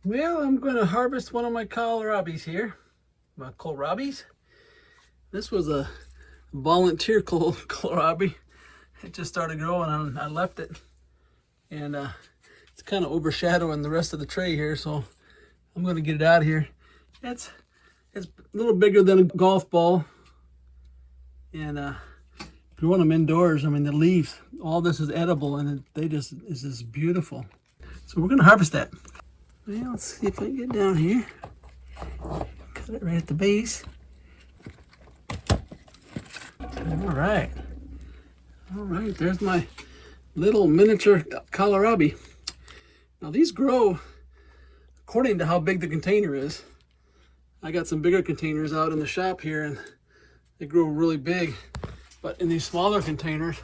Well, I'm going to harvest one of my kohlrabis here. My kohlrabis. This was a volunteer kohlrabi. It just started growing and I left it. And it's kind of overshadowing the rest of the tray here, so I'm going to get it out of here. It's a little bigger than a golf ball. And growing them indoors, I mean, the leaves, all this is edible and it's just beautiful. So we're going to harvest that. Well, let's see if I can get down here. Cut it right at the base. All right. All right, there's my little miniature kohlrabi. Now these grow according to how big the container is. I got some bigger containers out in the shop here and they grow really big. But in these smaller containers,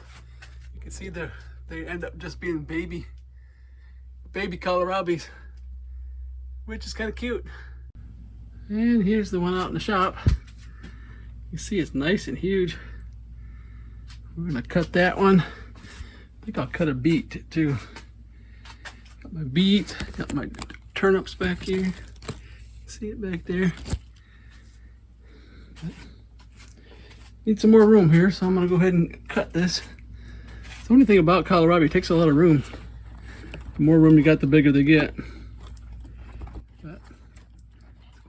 you can see they end up just being baby kohlrabis, which is kind of cute. And here's the one out in the shop. You see it's nice and huge. We're gonna cut that one. I think I'll cut a beet too. Got my beet, got my turnips back here. See it back there. But need some more room here, so I'm gonna go ahead and cut this. The only thing about kohlrabi, it takes a lot of room. The more room you got, the bigger they get. But let's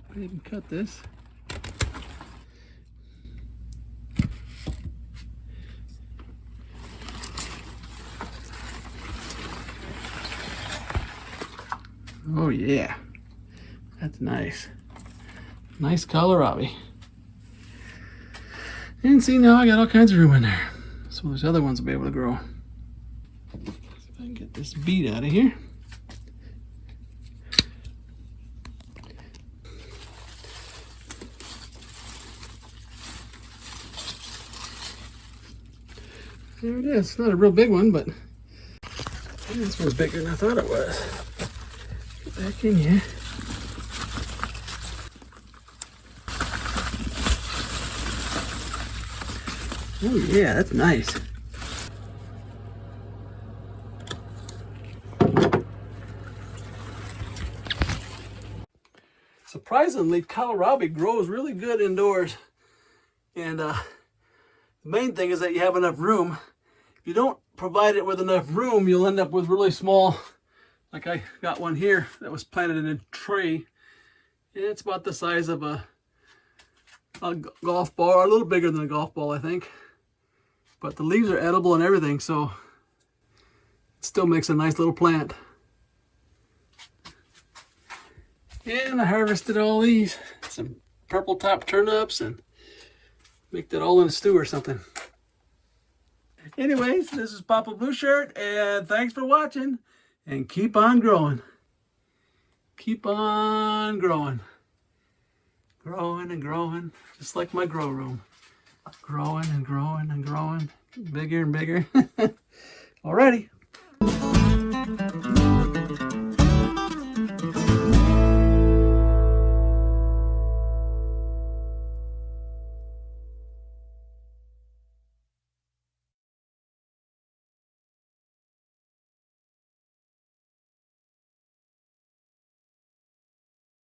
go ahead and cut this. Oh yeah, that's nice. Nice kohlrabi. And see, now I got all kinds of room in there. So those other ones will be able to grow. See if I can get this beet out of here. There it is. It's not a real big one, but this one's bigger than I thought it was. Get back in here. Oh yeah, that's nice. Surprisingly, kohlrabi grows really good indoors. And the main thing is that you have enough room. If you don't provide it with enough room, you'll end up with really small, like I got one here that was planted in a tray. And it's about the size of a golf ball, or a little bigger than a golf ball, I think. But the leaves are edible and everything, so it still makes a nice little plant. And I harvested all these, some purple top turnips, and make that all in a stew or something. Anyways, this is Papa Blue Shirt, and thanks for watching, and keep on growing. Keep on growing. Growing and growing, just like my grow room. Growing and growing and growing, bigger and bigger. Alrighty.